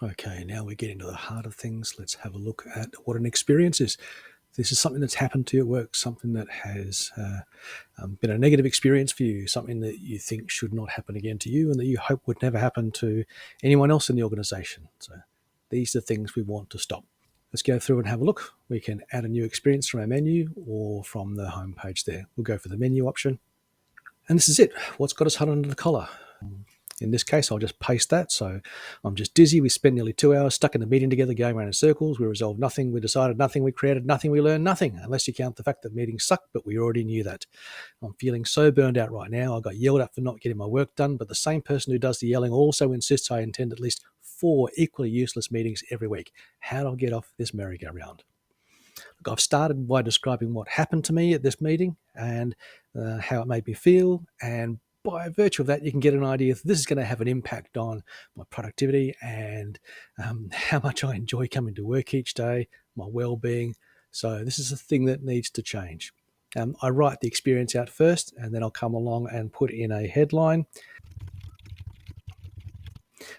Okay, now we get into the heart of things. Let's have a look at what an experience is. This is something that's happened to you at work, something that has been a negative experience for you, something that you think should not happen again to you and that you hope would never happen to anyone else in the organization. So these are things we want to stop. Let's go through and have a look. We can add a new experience from our menu or from the home page there. We'll go for the menu option. And this is it. What's got us hot under the collar? In this case, I'll just paste that. So I'm just dizzy. We spent nearly 2 hours stuck in a meeting together, going around in circles. We resolved nothing. We decided nothing. We created nothing. We learned nothing, unless you count the fact that meetings suck, but we already knew that. I'm feeling so burned out right now. I got yelled at for not getting my work done, but the same person who does the yelling also insists I attend at least 4 equally useless meetings every week. How do I get off this merry-go-round? Look, I've started by describing what happened to me at this meeting and how it made me feel. And by virtue of that, you can get an idea if this is going to have an impact on my productivity and how much I enjoy coming to work each day, my well-being. So this is a thing that needs to change. I write the experience out first, and then I'll come along and put in a headline.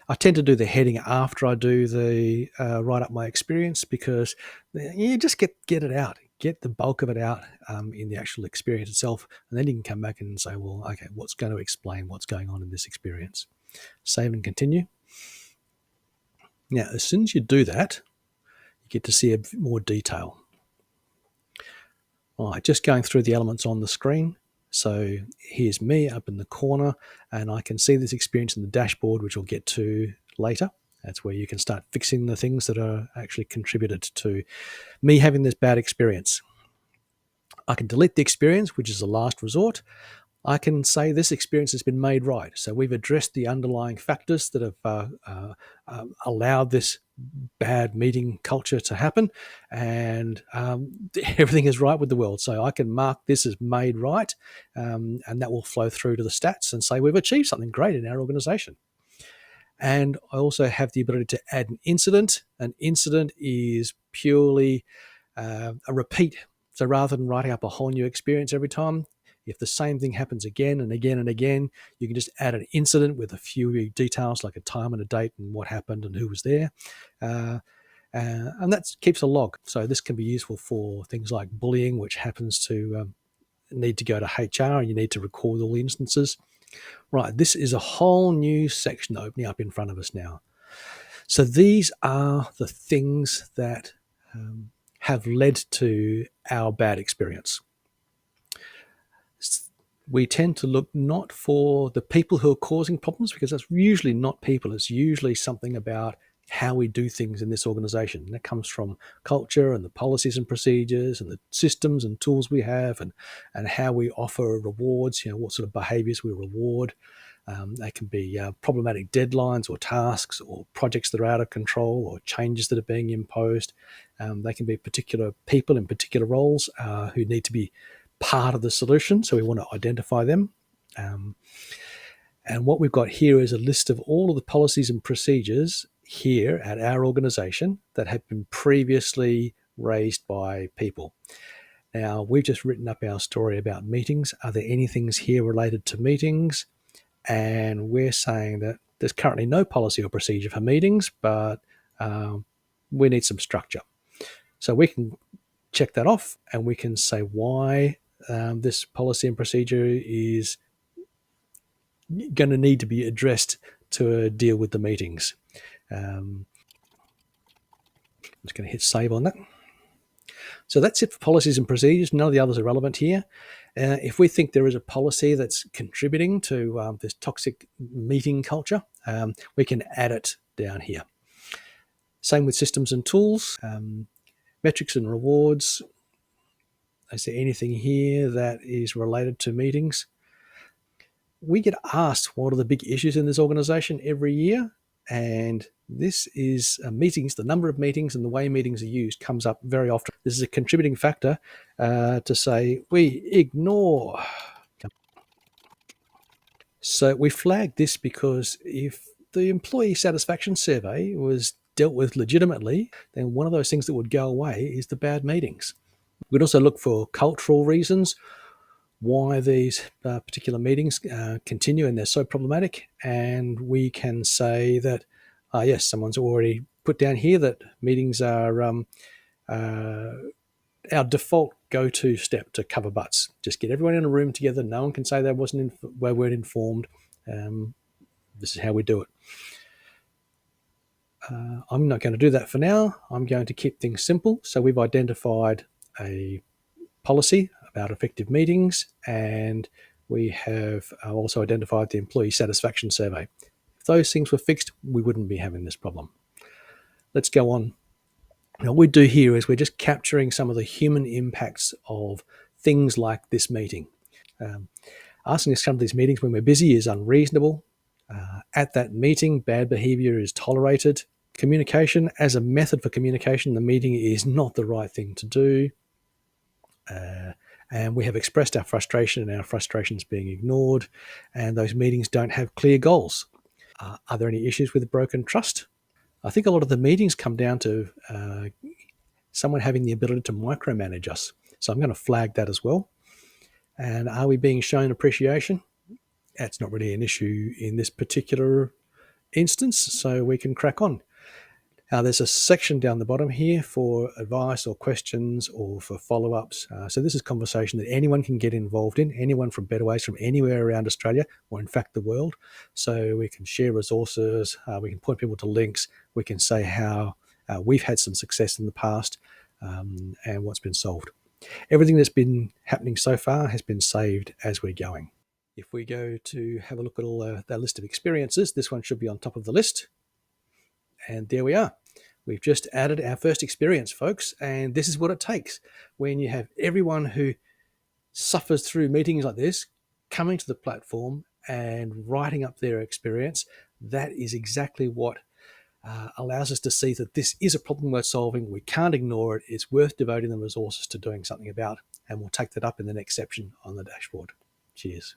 I tend to do the heading after I do the write up my experience because you just get it out, get the bulk of it out in the actual experience itself, and then you can come back and say, well, okay, what's going to explain what's going on in this experience? Save and continue. Now, as soon as you do that, you get to see a bit more detail. All right, just going through the elements on the screen. So here's me up in the corner, and I can see this experience in the dashboard, which we'll get to later. That's where you can start fixing the things that are actually contributed to me having this bad experience. I can delete the experience, which is the last resort. I can say this experience has been made right. So we've addressed the underlying factors that have allowed this bad meeting culture to happen, and everything is right with the world. So I can mark this as made right, and that will flow through to the stats and say we've achieved something great in our organization. And I also have the ability to add an incident. An incident is purely a repeat. So rather than writing up a whole new experience every time, if the same thing happens again and again and again, you can just add an incident with a few details like a time and a date and what happened and who was there. And that keeps a log. So this can be useful for things like bullying, which happens to need to go to HR, and you need to record all the instances. Right, this is a whole new section opening up in front of us now. So these are the things that have led to our bad experience. We tend to look not for the people who are causing problems, because that's usually not people. It's usually something about how we do things in this organization. And that comes from culture and the policies and procedures and the systems and tools we have, and how we offer rewards, what sort of behaviors we reward. They can be problematic deadlines or tasks or projects that are out of control or changes that are being imposed. They can be particular people in particular roles who need to be part of the solution. So we want to identify them. And what we've got here is a list of all of the policies and procedures here at our organization that have been previously raised by people. Now, we've just written up our story about meetings. Are there any things here related to meetings? And we're saying that there's currently no policy or procedure for meetings, but we need some structure. So we can check that off, and we can say why this policy and procedure is going to need to be addressed to deal with the meetings. I'm just going to hit save on that. So that's it for policies and procedures. None of the others are relevant here. If we think there is a policy that's contributing to this toxic meeting culture, we can add it down here. Same with systems and tools, metrics and rewards. Is there anything here that is related to meetings? We get asked what are the big issues in this organization every year, and this is meetings. The number of meetings and the way meetings are used comes up very often. This is a contributing factor to say we ignore. So we flag this because if the employee satisfaction survey was dealt with legitimately, then one of those things that would go away is the bad meetings. We'd also look for cultural reasons why these particular meetings continue and they're so problematic. And we can say that Yes, someone's already put down here that meetings are uh, our default go-to step to cover butts. Just get everyone in a room together. No one can say they weren't informed. Um, this is how we do it. I'm not going to do that for now. I'm going to keep things simple. So we've identified a policy about effective meetings, and we have also identified the employee satisfaction survey. If those things were fixed, we wouldn't be having this problem. Let's go on. Now, what we do here is we're just capturing some of the human impacts of things like this meeting. Um, Asking us to come to these meetings when we're busy is unreasonable. At that meeting, bad behavior is tolerated. Communication, as a method for communication, the meeting is not the right thing to do. And we have expressed our frustration, and our frustration is being ignored, and those meetings don't have clear goals. Are there any issues with broken trust? I think a lot of the meetings come down to someone having the ability to micromanage us. So I'm going to flag that as well. And are we being shown appreciation? That's not really an issue in this particular instance, so we can crack on. Now, there's a section down the bottom here for advice or questions or for follow-ups. So this is conversation that anyone can get involved in, anyone from BetterWays from anywhere around Australia, or in fact the world. So we can share resources, we can point people to links, we can say how we've had some success in the past and what's been solved. Everything that's been happening so far has been saved as we're going. If we go to have a look at all that list of experiences, this one should be on top of the list. And there we are. We've just added our first experience, folks, and this is what it takes when you have everyone who suffers through meetings like this coming to the platform and writing up their experience. That is exactly what allows us to see that this is a problem worth solving. We can't ignore it. It's worth devoting the resources to doing something about, and we'll take that up in the next section on the dashboard. Cheers.